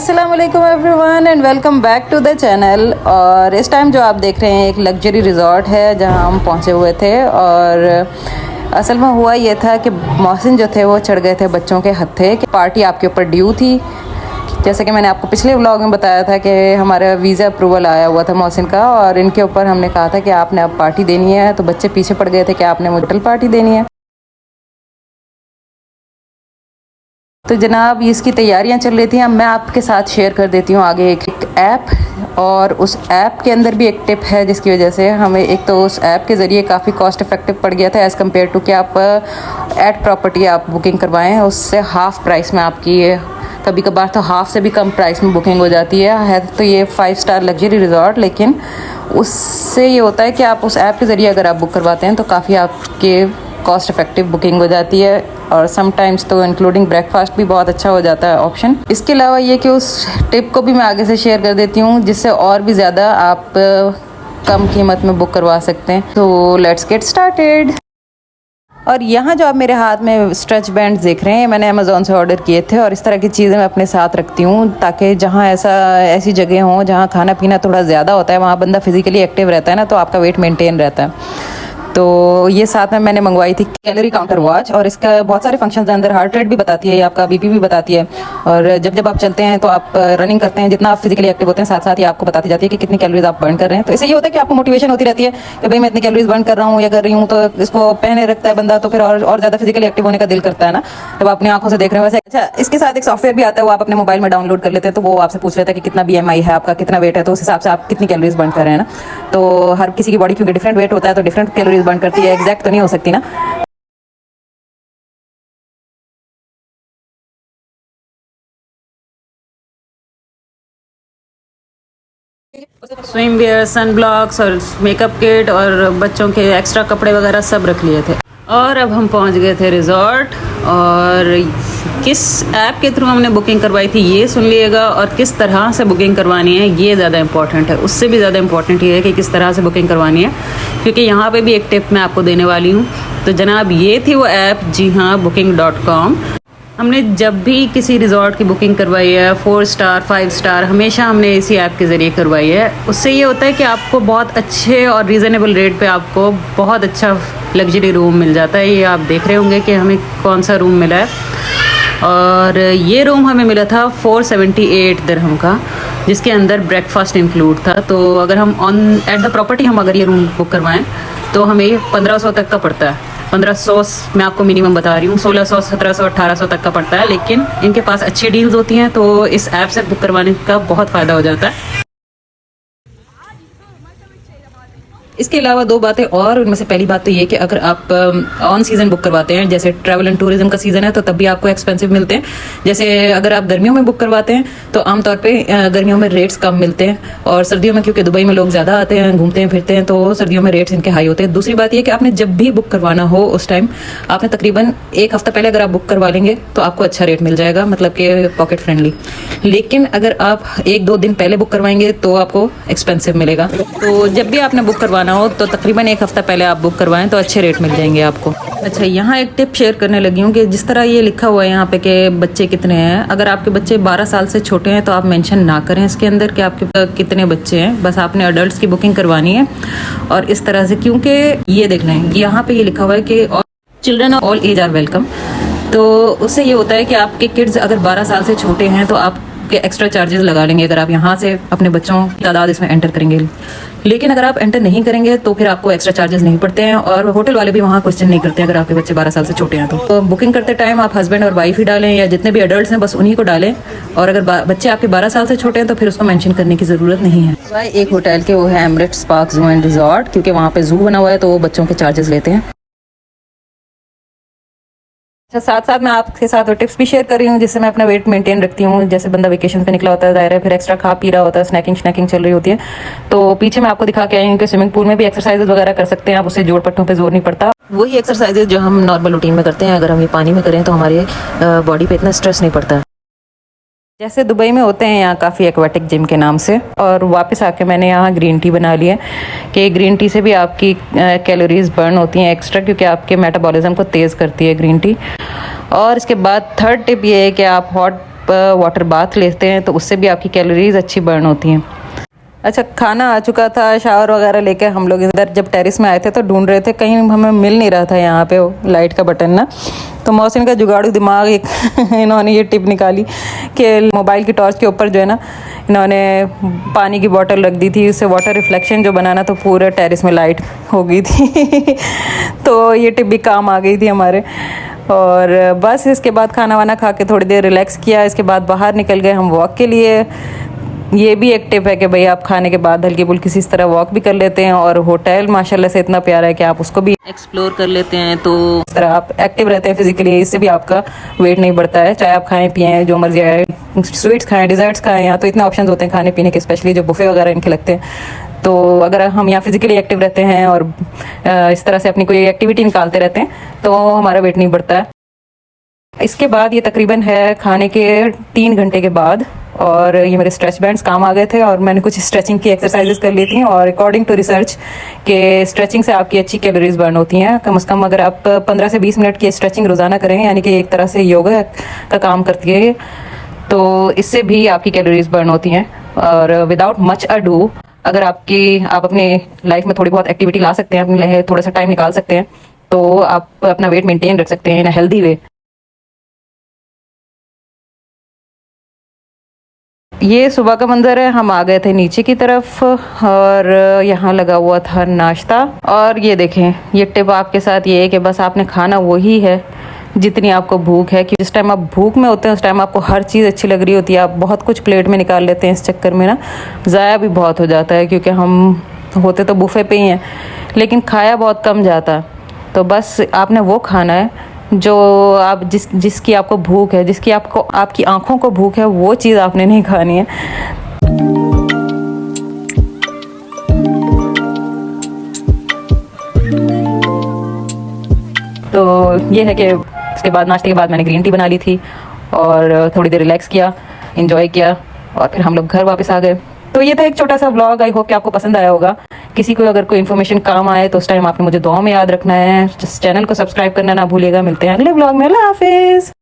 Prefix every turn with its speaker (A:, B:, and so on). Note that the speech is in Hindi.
A: अस्सलाम वालेकुम everyone and welcome back to the channel. और इस टाइम जो आप देख रहे हैं एक लग्जरी रिज़ॉर्ट है जहां हम पहुंचे हुए थे। और असल में हुआ ये था कि मोहसिन जो थे वो चढ़ गए थे बच्चों के हत्थे कि पार्टी आपके ऊपर ड्यू थी। जैसे कि मैंने आपको पिछले व्लॉग में बताया था कि हमारा वीज़ा अप्रूवल आया हुआ था मोहसिन का, और इनके ऊपर हमने कहा था कि आपने अब पार्टी देनी है। तो बच्चे पीछे पड़ गए थे कि आपने मुझे पार्टी देनी है। तो जनाब इसकी तैयारियां चल रही थी। अब मैं आपके साथ शेयर कर देती हूँ आगे एक ऐप, और उस ऐप के अंदर भी एक टिप है जिसकी वजह से हमें एक तो उस ऐप के ज़रिए काफ़ी कॉस्ट इफेक्टिव पड़ गया था एज़ कम्पेयर टू कि आप एट प्रॉपर्टी आप बुकिंग करवाएं, उससे हाफ़ प्राइस में आपकी कभी कभार तो हाफ़ से भी कम प्राइस में बुकिंग हो जाती है तो ये 5 स्टार लग्जरी रिज़ॉर्ट, लेकिन उससे ये होता है कि आप उस ऐप के ज़रिए अगर आप बुक करवाते हैं तो काफ़ी आपके कॉस्ट इफेक्टिव बुकिंग हो जाती है, और समटाइम्स तो इंक्लूडिंग ब्रेकफास्ट भी बहुत अच्छा हो जाता है ऑप्शन। इसके अलावा ये कि उस टिप को भी मैं आगे से शेयर कर देती हूँ जिससे और भी ज़्यादा आप कम कीमत में बुक करवा सकते हैं। तो लेट्स गेट स्टार्टेड। और यहाँ जो आप मेरे हाथ में स्ट्रेच बैंड देख रहे हैं मैंने अमेज़ोन से ऑर्डर किए थे, और इस तरह की चीज़ें मैं अपने साथ रखती हूँ ताकि जहाँ ऐसी जगह हों जहाँ खाना पीना थोड़ा ज़्यादा होता है वहाँ बंदा फिज़िकली एक्टिव रहता है ना, तो आपका वेट मेंटेन रहता है। तो ये साथ में मैंने मंगवाई थी कैलोरी काउंटर वॉच, और इसका बहुत सारे फंक्शंस अंदर हार्ट रेट भी बताती है, आपका बीपी भी बताती है, और जब आप चलते हैं तो आप रनिंग करते हैं जितना आप फिजिकली एक्टिव होते हैं साथ साथ ही आपको बताती जाती है कि कितनी कैलोरीज आप बर्न कर रहे हैं। तो इससे ये होता है कि आपको मोटिवेशन होती रहती है कि भाई मैं इतनी कैलोरीज बर्न कर रहा हूँ या कर रही हूँ, तो इसको पहने रखता है बंदा, तो फिर और ज़्यादा फिजिकली एक्टिव होने का दिल करता है ना जब अपनी आंखों से देख रहे हैं। वैसे अच्छा इसके साथ एक सॉफ्टवेयर भी आता है, वो आप अपने मोबाइल में डाउनलोड कर लेते हैं, तो वो आपसे पूछ लेता है कि कितना BMI है आपका, कितना वेट है, तो उस हिसाब से आप कितनी कैलोरीज बर्न कर रहे हैं ना। तो हर किसी की बॉडी क्योंकि डिफरेंट वेट होता है तो डिफरेंट कैलोरीज बर्न करती है, एग्जैक्ट तो नहीं हो सकती ना। स्विम वेयर, सन ब्लॉक्स और मेकअप किट और बच्चों के एक्स्ट्रा कपड़े वगैरह सब रख लिए थे। और अब हम पहुंच गए थे रिज़ॉर्ट, और किस ऐप के थ्रू हमने बुकिंग करवाई थी ये सुन लिएगा, और किस तरह से बुकिंग करवानी है ये ज़्यादा इंपॉर्टेंट है। उससे भी ज़्यादा इंपॉर्टेंट ये है कि किस तरह से बुकिंग करवानी है, क्योंकि यहाँ पे भी एक टिप मैं आपको देने वाली हूँ। तो जनाब ये थी वो ऐप, जी हाँ, booking.com। हमने जब भी किसी रिज़ॉर्ट की बुकिंग करवाई है 4 स्टार 5 स्टार हमेशा हमने इसी ऐप के ज़रिए करवाई है। उससे ये होता है कि आपको बहुत अच्छे और रीज़नेबल रेट पे आपको बहुत अच्छा लग्जरी रूम मिल जाता है। ये आप देख रहे होंगे कि हमें कौन सा रूम मिला है, और ये रूम हमें मिला था 478 दिरहम का, जिसके अंदर ब्रेकफास्ट इंक्लूड था। तो अगर हम ऑन एट द प्रॉपर्टी हम अगर ये रूम बुक करवाएं तो हमें 1500 तक का पड़ता है। 1500 मैं आपको मिनिमम बता रही हूँ, 1600 1700 1800 तक का पड़ता है, लेकिन इनके पास अच्छी डील्स होती हैं तो इस ऐप से बुक करवाने का बहुत फ़ायदा हो जाता है। इसके अलावा 2 बातें और, उनमें से पहली बात तो ये कि अगर आप ऑन सीज़न बुक करवाते हैं, जैसे ट्रैवल एंड टूरिज्म का सीज़न है तो तब भी आपको एक्सपेंसिव मिलते हैं। जैसे अगर आप गर्मियों में बुक करवाते हैं तो आमतौर पे गर्मियों में रेट्स कम मिलते हैं, और सर्दियों में क्योंकि दुबई में लोग ज़्यादा आते हैं घूमते हैं फिरते हैं तो सर्दियों में रेट्स इनके हाई होते हैं। दूसरी बात ये कि आपने जब भी बुक करवाना हो उस टाइम आपने तकरीबन 1 हफ्ता पहले अगर आप बुक करवा लेंगे तो आपको अच्छा रेट मिल जाएगा, मतलब कि पॉकेट फ्रेंडली। लेकिन अगर आप 1-2 दिन पहले बुक करवाएंगे तो आपको एक्सपेंसिव मिलेगा। तो जब भी आपने बुक करवाना हो तो तकरीबन 1 हफ्ता पहले आप बुक करवाएं तो अच्छे रेट मिल जाएंगे आपको। अच्छा, यहाँ एक टिप शेयर करने लगी हूँ कि जिस तरह ये लिखा हुआ है यहाँ पे कि बच्चे कितने हैं, अगर आपके बच्चे 12 साल से छोटे हैं तो आप मेंशन ना करें इसके अंदर कि आपके कितने बच्चे हैं, बस आपने अडल्ट की बुकिंग करवानी है। और इस तरह से, क्योंकि ये देख लें यहाँ पे ये लिखा हुआ है कि children of all age are welcome, तो उससे ये होता है कि आपके किड्स अगर 12 साल से छोटे हैं तो आप के एक्स्ट्रा चार्जेस लगा लेंगे अगर आप यहाँ से अपने बच्चों की तादाद इसमें एंटर करेंगे। लेकिन अगर आप एंटर नहीं करेंगे तो फिर आपको एक्स्ट्रा चार्जेस नहीं पड़ते हैं, और होटल वाले भी वहाँ क्वेश्चन नहीं करते हैं अगर आपके बच्चे 12 साल से छोटे हैं तो बुकिंग करते टाइम आप हस्बैंड और वाइफ ही डालें, या जितने भी अडल्ट हैं बस उन्हीं को डालें, और अगर बच्चे आपके 12 साल से छोटे हैं तो फिर उसको मेंशन करने की ज़रूरत नहीं है। एक होटल के वो है एमिरेट्स पार्क जू एंड रिजॉर्ट, क्योंकि वहाँ पे जू बना हुआ है तो वो बच्चों के चार्जेस लेते हैं। साथ साथ मैं आपके साथ टिप्स भी शेयर कर रही हूँ जिससे मैं अपना वेट मेंटेन रखती हूँ। जैसे बंदा वेकेशन पे निकला होता है, जाहिर है फिर एक्स्ट्रा खा पी रहा होता है, स्नैकिंग चल रही होती है, तो पीछे मैं आपको दिखा के आई हूँ कि स्विमिंग पूल में भी एक्सरसाइजेज वगैरह कर सकते हैं आप, उससे जोड़ पट्टों पे जोर नहीं पड़ता। वही एक्सरसाइजेज जो हम नॉर्मल रूटीन में करते हैं अगर हम ये पानी में करें तो हमारे बॉडी पे इतना स्ट्रेस नहीं पड़ता है। जैसे दुबई में होते हैं यहाँ काफ़ी एक्वेटिक जिम के नाम से, और वापस आके मैंने यहाँ ग्रीन टी बना लिया कि ग्रीन टी से भी आपकी कैलोरीज बर्न होती हैं एक्स्ट्रा, क्योंकि आपके मेटाबॉलिज्म को तेज़ करती है ग्रीन टी। और इसके बाद थर्ड टिप ये है कि आप हॉट वाटर बाथ लेते हैं तो उससे भी आपकी कैलोरीज अच्छी बर्न होती हैं। अच्छा, खाना आ चुका था, शावर वगैरह लेके हम लोग इधर जब टेरेस में आए थे तो ढूंढ रहे थे, कहीं हमें मिल नहीं रहा था यहाँ पे वो लाइट का बटन ना। तो मोहसिन का जुगाड़ू दिमाग एक इन्होंने ये टिप निकाली कि मोबाइल की टॉर्च के ऊपर जो है ना, इन्होंने पानी की बोतल रख दी थी, उससे वाटर रिफ्लेक्शन जो बनाना तो पूरे टेरेस में लाइट हो गई थी तो ये टिप भी काम आ गई थी हमारे। और बस इसके बाद खाना वाना खा के थोड़ी देर रिलैक्स किया, इसके बाद बाहर निकल गए हम वॉक के लिए। ये भी एक टिप है कि भाई आप खाने के बाद हल्की फुल्की किसी तरह वॉक भी कर लेते हैं, और होटल माशाल्लाह से इतना प्यारा है कि आप उसको भी एक्सप्लोर कर लेते हैं, तो इस तरह आप एक्टिव रहते हैं फिजिकली। इससे भी आपका वेट नहीं बढ़ता है, चाहे आप खाएं पिएं जो मर्जी आए, स्वीट्स खाएं, डिजर्ट्स खाएं, यहाँ तो इतने ऑप्शन होते हैं खाने पीने के, स्पेशली जो बुफे वगैरह इनके लगते हैं। तो अगर हम यहाँ फिजिकली एक्टिव रहते हैं और इस तरह से अपनी कोई एक्टिविटी निकालते रहते हैं तो हमारा वेट नहीं बढ़ता है। इसके बाद ये तकरीबन है खाने के 3 घंटे के बाद, और ये मेरे स्ट्रेच बैंड्स काम आ गए थे और मैंने कुछ स्ट्रेचिंग की एक्सरसाइजेस कर ली थी। और अकॉर्डिंग टू रिसर्च के स्ट्रेचिंग से आपकी अच्छी कैलोरीज बर्न होती हैं। कम से कम अगर आप 15 से 20 मिनट की स्ट्रेचिंग रोज़ाना करें, यानी कि एक तरह से योगा का काम करती है, तो इससे भी आपकी कैलोरीज बर्न होती हैं। और विदाउट मच अडू अगर आप अपने लाइफ में थोड़ी बहुत एक्टिविटी ला सकते हैं, अपने लिए थोड़ा सा टाइम निकाल सकते हैं, तो आप अपना वेट मेंटेन रख सकते हैं इन अ हेल्दी वे। ये सुबह का मंजर है, हम आ गए थे नीचे की तरफ और यहाँ लगा हुआ था नाश्ता। और ये देखें, ये टिप आपके साथ ये है कि बस आपने खाना वही है जितनी आपको भूख है, कि जिस टाइम आप भूख में होते हैं उस टाइम आपको हर चीज़ अच्छी लग रही होती है, आप बहुत कुछ प्लेट में निकाल लेते हैं, इस चक्कर में ना ज़ाया भी बहुत हो जाता है, क्योंकि हम होते तो बुफे पे ही हैं लेकिन खाया बहुत कम जाता। तो बस आपने वो खाना है जो आप जिसकी आपको भूख है, जिसकी आपकी आंखों को भूख है, वो चीज़ आपने नहीं खानी है। तो ये है कि इसके बाद नाश्ते के बाद मैंने ग्रीन टी बना ली थी और थोड़ी देर रिलैक्स किया, एंजॉय किया, और फिर हम लोग घर वापस आ गए। तो ये था एक छोटा सा व्लॉग, आई होप कि आपको पसंद आया होगा। किसी को अगर कोई इन्फॉर्मेशन काम आए तो उस टाइम आपने मुझे दुआ में याद रखना है। चैनल को सब्सक्राइब करना ना भूलिएगा। मिलते हैं अगले व्लॉग में। अल्लाह हाफिज़।